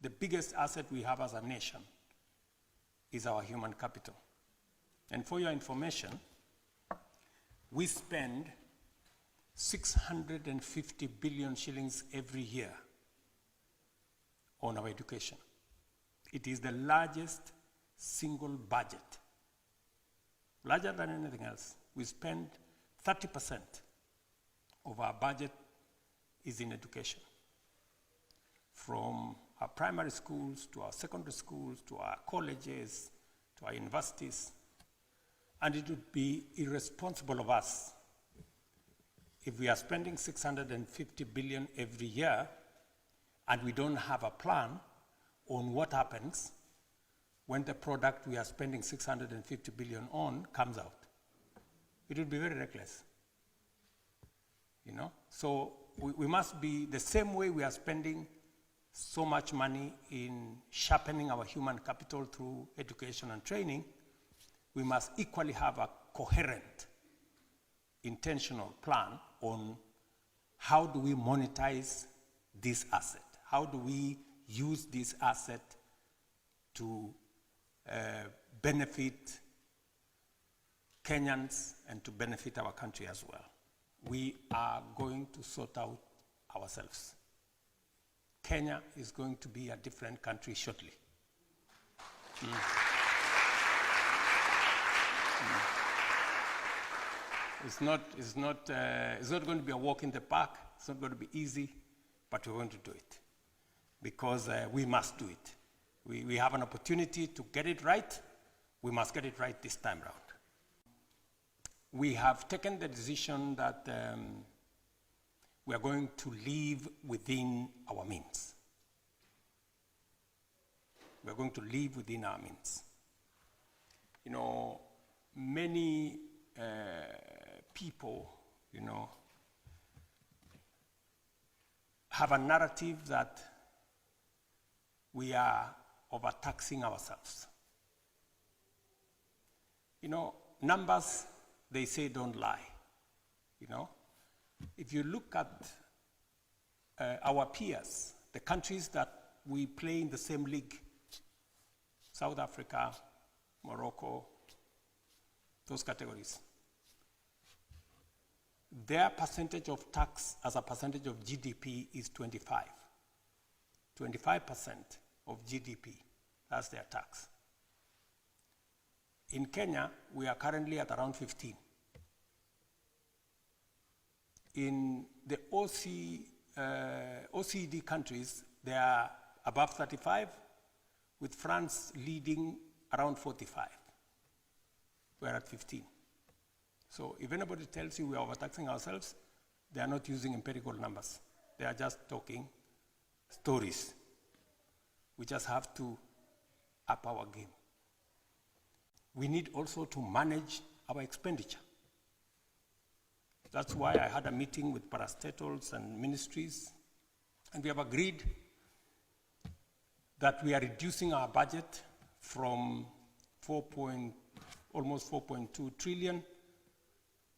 the biggest asset we have as a nation is our human capital. And for your information, we spend 650 billion shillings every year on our education. It is the largest single budget, larger than anything else. We spend 30% of our budget is in education. From our primary schools, to our secondary schools, to our colleges, to our universities. And it would be irresponsible of us if we are spending 650 billion every year and we don't have a plan on what happens when the product we are spending 650 billion on comes out. It would be very reckless. You know? So we must be the same way we are spending so much money in sharpening our human capital through education and training. We must equally have a coherent, intentional plan on how do we monetize this asset? How do we use this asset to benefit Kenyans and to benefit our country as well? We are going to sort out ourselves. Kenya is going to be a different country shortly. It's not going to be a walk in the park. It's not going to be easy, but we're going to do it because we must do it. We have an opportunity to get it right. We must get it right this time round. We have taken the decision that we are going to live within our means. We are going to live within our means. You know, many people, you know, have a narrative that we are overtaxing ourselves. You know, numbers, they say don't lie, you know. If you look at our peers, the countries that we play in the same league, South Africa, Morocco, those categories, their percentage of tax as a percentage of GDP is 25. 25% of GDP, that's their tax. In Kenya, we are currently at around 15. In the OECD countries, they are above 35, with France leading around 45. We're at 15. So if anybody tells you we are overtaxing ourselves, they are not using empirical numbers. They are just talking stories. We just have to up our game. We need also to manage our expenditure. That's why I had a meeting with parastatals and ministries, and we have agreed that we are reducing our budget from almost 4.2 trillion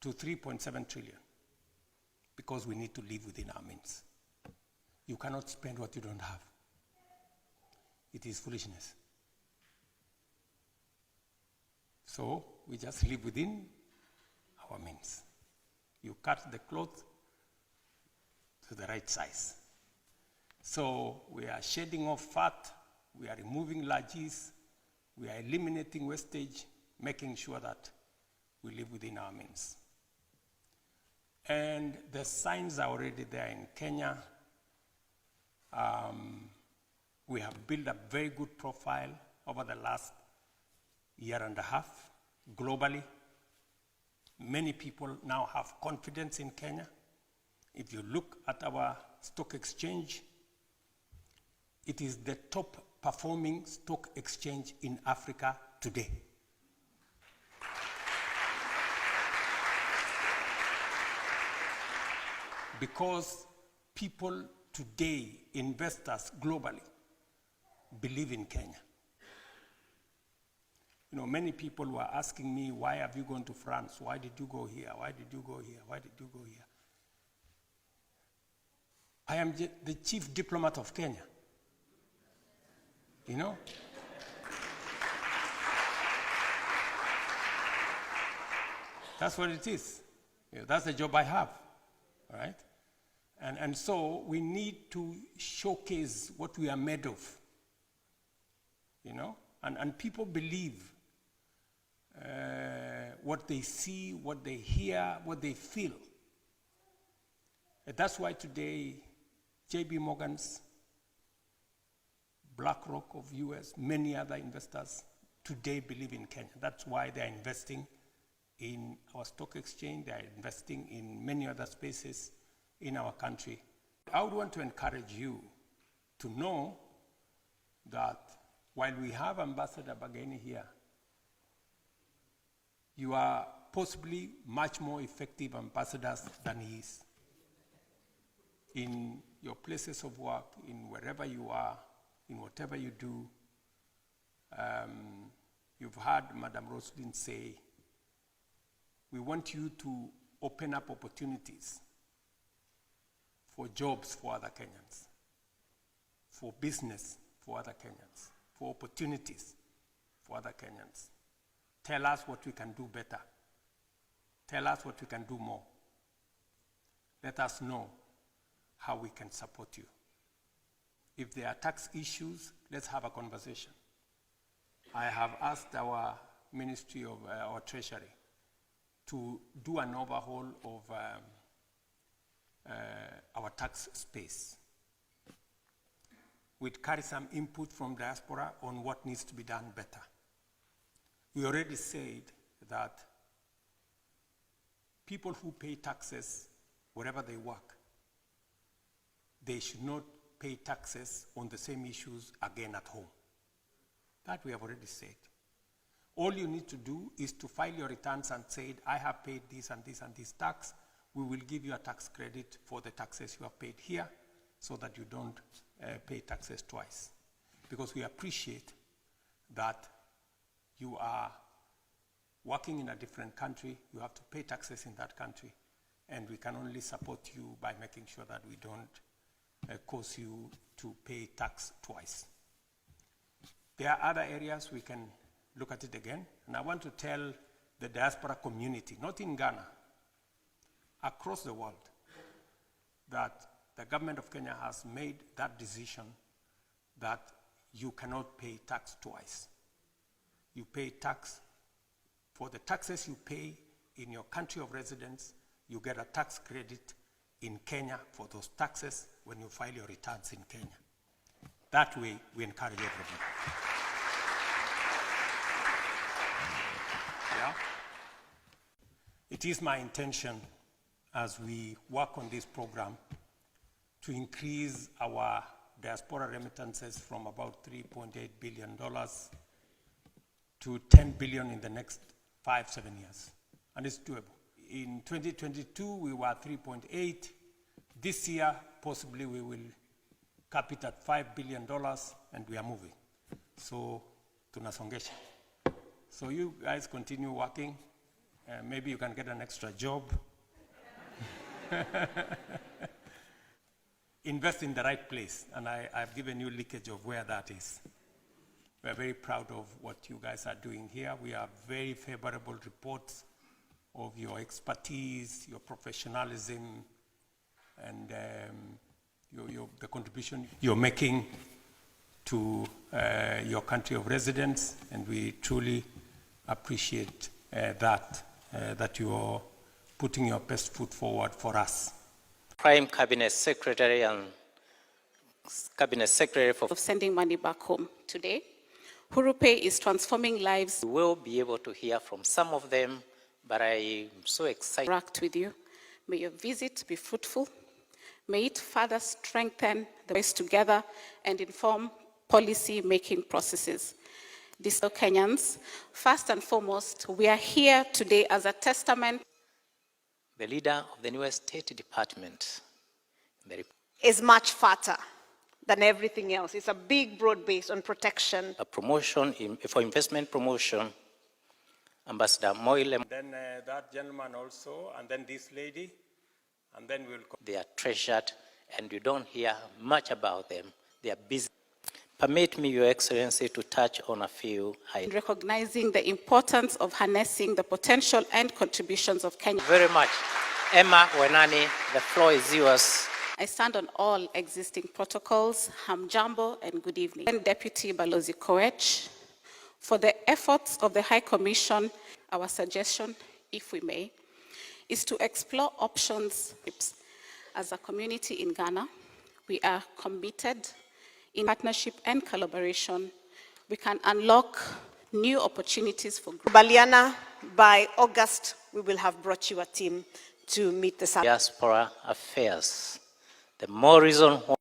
to 3.7 trillion, because we need to live within our means. You cannot spend what you don't have. It is foolishness. So we just live within our means. You cut the cloth to the right size. So we are shedding off fat, we are removing larges, we are eliminating wastage, making sure that we live within our means. And the signs are already there in Kenya. We have built a very good profile over the last year and a half globally. Many people now have confidence in Kenya. If you look at our stock exchange, it is the top performing stock exchange in Africa today. Because people today, investors globally, believe in Kenya. You know, many people were asking me, why have you gone to France? Why did you go here? Why did you go here? Why did you go here? I am the chief diplomat of Kenya. you know? That's what it is. That's the job I have, all right? And so we need to showcase what we are made of, you know? And people believe what they see, what they hear, what they feel. And that's why today, JB Morgan's, BlackRock of US, many other investors today believe in Kenya. That's why they're investing in our stock exchange, they're investing in many other spaces in our country. I would want to encourage you to know that while we have Ambassador Bageni here, you are possibly much more effective ambassadors than he is. In your places of work, in wherever you are, in whatever you do, you've heard Madam Roslyn say, we want you to open up opportunities for jobs for other Kenyans, for business for other Kenyans, for opportunities for other Kenyans. Tell us what we can do better. Tell us what we can do more. Let us know how we can support you. If there are tax issues, let's have a conversation. I have asked our Ministry of our Treasury to do an overhaul of our tax space. We'd carry some input from diaspora on what needs to be done better. We already said that people who pay taxes wherever they work, they should not pay taxes on the same issues again at home. That we have already said. All you need to do is to file your returns and say, I have paid this and this and this tax. We will give you a tax credit for the taxes you have paid here so that you don't pay taxes twice. Because we appreciate that you are working in a different country, you have to pay taxes in that country, and we can only support you by making sure that we don't cause you to pay tax twice. There are other areas we can look at it again, and I want to tell the diaspora community, not in Ghana, across the world, that the government of Kenya has made that decision that you cannot pay tax twice. You pay tax for the taxes you pay in your country of residence, you get a tax credit in Kenya for those taxes when you file your returns in Kenya. That way, we encourage everybody. Yeah? It is my intention as we work on this program to increase our diaspora remittances from about $3.8 billion to $10 billion in the next 5-7 years. And it's doable. In 2022, we were at 3.8. This year, possibly we will cap it at $5 billion, and we are moving. So, tunasongesha. So you guys continue working. Maybe you can get an extra job. Invest in the right place, and I've given you leakage of where that is. We're very proud of what you guys are doing here. We have very favorable reports of your expertise, your professionalism, and the contribution you're making to your country of residence, and we truly appreciate that you're putting your best foot forward for us. Prime Cabinet Secretary and Cabinet Secretary for sending money back home today. Uhuru Pay is transforming lives. We will be able to hear from some of them, but I'm so excited to interact with you. May your visit be fruitful. May it further strengthen the ways together and inform policy-making processes. These are Kenyans. First and foremost, we are here today as a testament. The leader of the new State Department is much fatter than everything else. It's a big broad base on protection. A promotion for investment promotion, Ambassador Moi. Then that gentleman also, and then this lady, and then we'll... They are treasured, and you don't hear much about them. They are busy. Permit me, Your Excellency, to touch on a few items. Recognizing the importance of harnessing the potential and contributions of Kenya. Very much. Emma Wenani, the floor is yours. I stand on all existing protocols. Hamjambo and good evening. And Deputy Balozi Koech, for the efforts of the High Commission, our suggestion, if we may, is to explore options. As a community in Ghana, we are committed in partnership and collaboration. We can unlock new opportunities for growth. Baliana, by August, we will have brought you a team to meet the Diaspora affairs. The more reason why